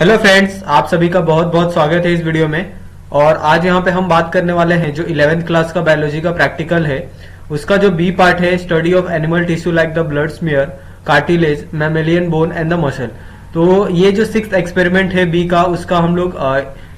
Hello friends, आप सभी का बहुत बहुत स्वागत है इस वीडियो में। और आज यहाँ पे हम बात करने वाले हैं जो 11th क्लास का बायोलॉजी का प्रैक्टिकल है उसका जो बी पार्ट है, study of animal tissue like the blood smear, cartilage, mammalian bone and the muscle. तो ये जो 6th एक्सपेरिमेंट है बी का, उसका हम लोग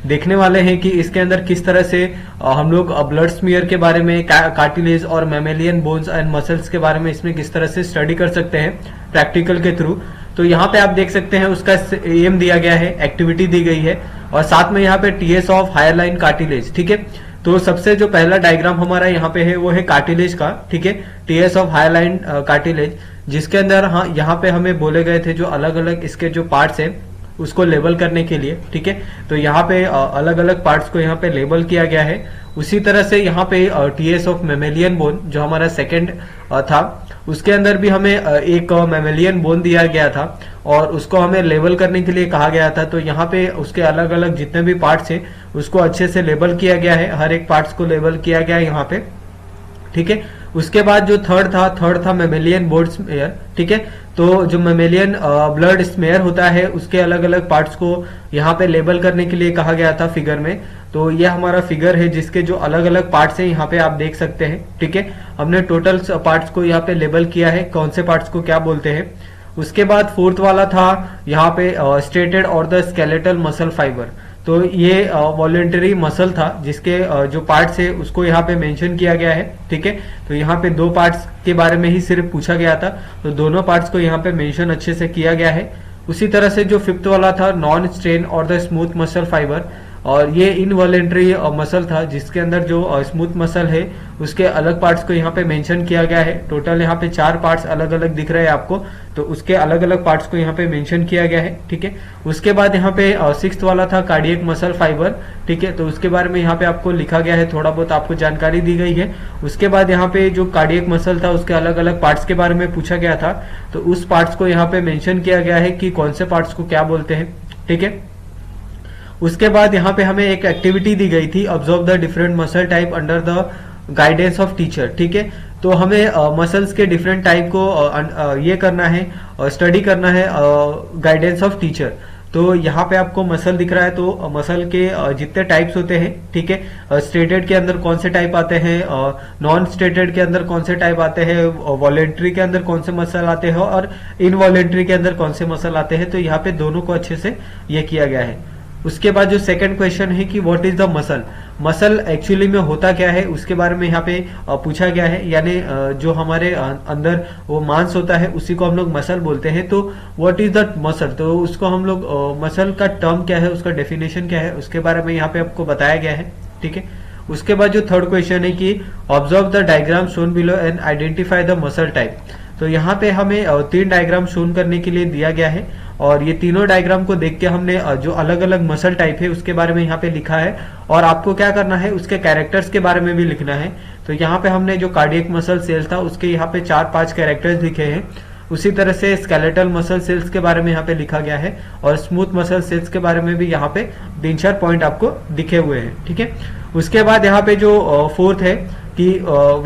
देखने वाले हैं कि इसके अंदर किस तरह से हम लोग ब्लड स्मीयर के बारे में, कार्टिलेज और मैमेलियन बोन्स एंड मसल्स के बारे में इसमें किस तरह से स्टडी कर सकते हैं प्रैक्टिकल के थ्रू। तो यहाँ पे आप देख सकते हैं उसका एम दिया गया है, एक्टिविटी दी गई है और साथ में यहाँ पे TS of hyaline cartilage. ठीक है, तो सबसे जो पहला डायग्राम हमारा यहाँ पे है वो है कार्टिलेज का। ठीक है, TS of hyaline cartilage, जिसके अंदर हाँ यहाँ पे हमें बोले गए थे जो अलग अलग इसके जो पार्ट्स हैं उसको लेबल करने के लिए। ठीक है, तो यहाँ पे अलग अलग पार्ट्स को यहाँ पे लेबल किया गया है। उसी तरह से यहाँ पे टीएस ऑफ मैमेलियन बोन जो हमारा सेकंड था, उसके अंदर भी हमें एक मैमेलियन बोन दिया गया था और उसको हमें लेबल करने के लिए कहा गया था। तो यहाँ पे उसके अलग अलग जितने भी पार्ट्स हैं उसको अच्छे से लेबल किया गया है, हर एक पार्ट्स को लेबल किया गया है यहाँ पे। ठीक है, उसके बाद जो थर्ड था मैमेलियन बोन स्मेयर। ठीक है, तो जो मैमेलियन ब्लड स्मेयर होता है उसके अलग अलग पार्ट्स को यहाँ पे लेबल करने के लिए कहा गया था फिगर में। तो ये हमारा फिगर है जिसके जो अलग अलग पार्ट्स हैं यहाँ पे आप देख सकते हैं। ठीक है, हमने टोटल पार्ट्स को यहाँ पे लेबल किया है, कौन से पार्ट्स को क्या बोलते हैं। उसके बाद फोर्थ वाला था यहाँ पे स्ट्रेटेड और द स्केलेटल मसल फाइबर। तो ये वॉलेंटरी मसल था जिसके जो पार्ट्स है उसको यहाँ पे मेंशन किया गया है। ठीक है, तो यहाँ पे दो पार्ट्स के बारे में ही सिर्फ पूछा गया था, तो दोनों पार्ट्स को यहाँ पे मेंशन अच्छे से किया गया है। उसी तरह से जो फिफ्थ वाला था नॉन स्ट्रेन और द स्मूथ मसल फाइबर, और ये इनवॉलेंट्री मसल था जिसके अंदर जो स्मूथ मसल है उसके अलग पार्ट्स को यहाँ पे मेंशन किया गया है। टोटल यहाँ पे 4 पार्ट्स अलग अलग दिख रहे हैं आपको, तो उसके अलग अलग पार्ट्स को यहाँ पे मेंशन किया गया है। ठीक है, उसके बाद यहाँ पे सिक्स्थ वाला था कार्डियक मसल फाइबर। ठीक है, तो उसके बारे में यहाँ पे आपको लिखा गया है, थोड़ा बहुत आपको जानकारी दी गई है। उसके बाद यहाँ पे जो कार्डियक मसल था उसके अलग अलग पार्ट्स के बारे में पूछा गया था, तो उस पार्ट्स को यहाँ पे मेंशन किया गया है कि कौन से पार्ट्स को क्या बोलते हैं। ठीक है, उसके बाद यहाँ पे हमें एक एक्टिविटी दी गई थी, observe the different muscle type under the guidance of teacher. ठीक है, तो हमें मसल्स के डिफरेंट टाइप को ये करना है, स्टडी करना है गाइडेंस ऑफ टीचर। तो यहाँ पे आपको मसल दिख रहा है, तो मसल के जितने टाइप्स होते हैं, ठीक है, स्ट्रेटेड के अंदर कौन से टाइप आते हैं, नॉन स्ट्रेटेड के अंदर कौन से टाइप आते हैं, वॉलेंट्री के अंदर कौन से मसल आते हैं और इनवॉलेंट्री के अंदर कौन से मसल आते हैं। तो यहाँ पे दोनों को अच्छे से ये किया गया है। उसके बाद जो सेकंड क्वेश्चन है कि what is the muscle, muscle actually में होता क्या है उसके बारे में यहाँ पे पूछा गया है। यानी जो हमारे अंदर वो मांस होता है उसी को हम लोग मसल बोलते हैं। तो व्हाट इज द मसल, तो उसको हम लोग मसल का टर्म क्या है, उसका डेफिनेशन क्या है, उसके बारे में यहाँ पे आपको बताया गया है। ठीक है, उसके बाद जो थर्ड क्वेश्चन है कि observe the diagram shown below and identify the muscle type. तो यहाँ पे हमें 3 डायग्राम शोन करने के लिए दिया गया है और ये तीनों डायग्राम को देख के हमने जो अलग अलग मसल टाइप है उसके बारे में यहाँ पे लिखा है और आपको क्या करना है उसके कैरेक्टर्स के बारे में भी लिखना है। तो यहाँ पे हमने जो कार्डियक मसल सेल्स था उसके यहाँ पे 4-5 कैरेक्टर्स लिखे हैं। उसी तरह से स्केलेटल मसल सेल्स के बारे में यहाँ पे लिखा गया है और स्मूथ मसल सेल्स के बारे में भी यहाँ पे 3-4 पॉइंट आपको दिखे हुए हैं। ठीक है, उसके बाद यहाँ पे जो फोर्थ है कि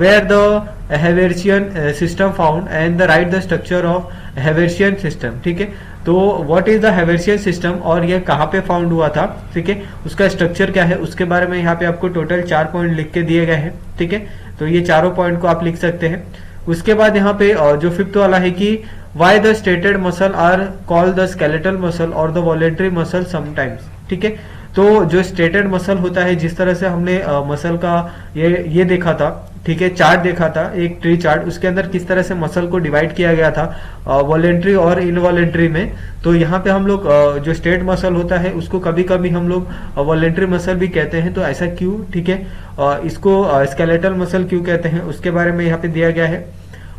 where the haversian system found and the right the structure of haversian system. ठीक है, तो what is the haversian system और ये कहाँ पे फाउंड हुआ था, ठीक है, उसका स्ट्रक्चर क्या है, उसके बारे में यहाँ पे आपको टोटल 4 पॉइंट लिख के दिए गए हैं। ठीक है, तो ये चारों पॉइंट को आप लिख सकते हैं। उसके बाद यहाँ पे जो फिफ्थ वाला है कि why the striated muscle are called the skeletal muscle और द वॉलेंट्री मसल समटाइम्स। ठीक है, तो जो स्ट्रेटेड मसल होता है, जिस तरह से हमने मसल का ये देखा था, ठीक है, चार्ट देखा था, एक ट्री चार्ट, उसके अंदर किस तरह से मसल को डिवाइड किया गया था वॉलेंट्री और इनवॉलेंट्री में। तो यहाँ पे हम लोग जो स्ट्रेट मसल होता है उसको कभी कभी हम लोग वॉलेंट्री मसल भी कहते हैं। तो ऐसा क्यों, ठीक है, इसको स्केलेटल मसल क्यों कहते हैं उसके बारे में यहाँ पे दिया गया है।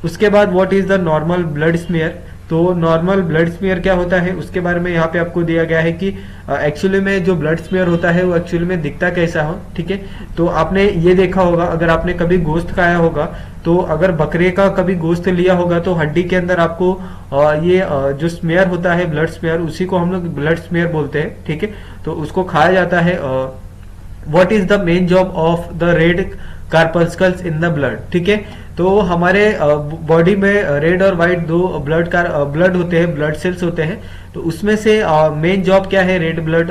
उसके बाद what is the normal blood smear, तो नॉर्मल ब्लड स्मीयर क्या होता है उसके बारे में यहाँ पे आपको दिया गया है कि एक्चुअली में जो ब्लड स्मीयर होता है वो एक्चुअली में दिखता कैसा हो। ठीक है, तो आपने ये देखा होगा, अगर आपने कभी गोश्त खाया होगा, तो अगर बकरे का कभी गोश्त लिया होगा तो हड्डी के अंदर आपको ये जो स्मीयर होता है ब्लड स्मीयर, उसी को हम लोग ब्लड स्मीयर बोलते हैं। ठीक है, तो उसको खाया जाता है। What is the main job of the red corpuscles in the blood. ठीक है, तो हमारे बॉडी में रेड और व्हाइट दो ब्लड होते हैं, ब्लड सेल्स होते हैं। तो उसमें से मेन जॉब क्या है रेड ब्लड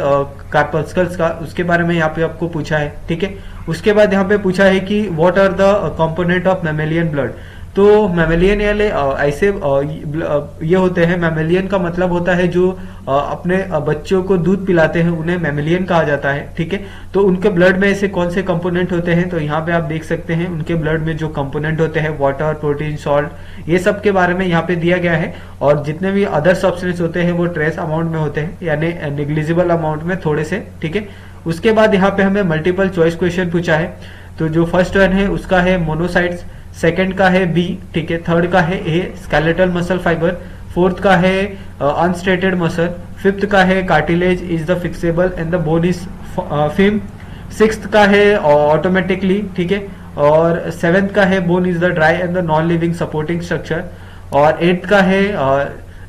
कार्पस्कल्स का, उसके बारे में यहाँ पे आपको पूछा है। ठीक है, उसके बाद यहाँ पे पूछा है कि what are the component of mammalian blood. तो मैमेलियन वाले ऐसे ये होते हैं, मैमेलियन का मतलब होता है जो अपने बच्चों को दूध पिलाते हैं, उन्हें मैमेलियन कहा जाता है। ठीक है, तो उनके ब्लड में ऐसे कौन से कंपोनेंट होते हैं, तो यहाँ पे आप देख सकते हैं उनके ब्लड में जो कंपोनेंट होते हैं वाटर, प्रोटीन, सॉल्ट, ये सब के बारे में यहाँ पे दिया गया है। और जितने भी अदर सब्सटेंस होते हैं वो ट्रेस अमाउंट में होते हैं, यानी निग्लिजिबल अमाउंट में थोड़े से। ठीक है, उसके बाद यहाँ पे हमें मल्टीपल चॉइस क्वेश्चन पूछा है। तो जो फर्स्ट वन है उसका है मोनोसाइट्स, सेकंड का है बी, ठीक है, थर्ड का है a skeletal muscle fibre, fourth का है अनस्ट्रेटेड मसल, फिफ्थ का है cartilage is the fixable and the bone is firm, sixth का है ऑटोमेटिकली, ठीक है, और सेवेंथ का है bone is the dry and the non living supporting structure, और एट्थ का है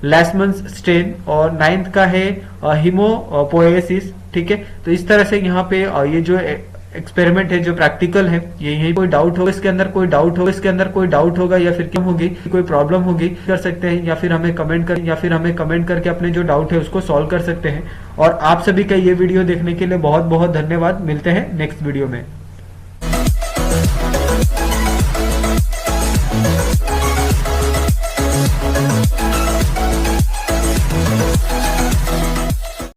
लैसमन्स स्टेन, और नाइन्थ का है हीमोपोएसिस। ठीक है, तो इस तरह से यहाँ पे ये जो एक्सपेरिमेंट है, जो प्रैक्टिकल है, यही कोई डाउट होगा इसके अंदर, कोई डाउट होगा या फिर क्या होगी, कोई प्रॉब्लम होगी कर सकते हैं, या फिर हमें कमेंट करके अपने जो डाउट है उसको सॉल्व कर सकते हैं। और आप सभी का ये वीडियो देखने के लिए बहुत बहुत धन्यवाद। मिलते हैं नेक्स्ट वीडियो में।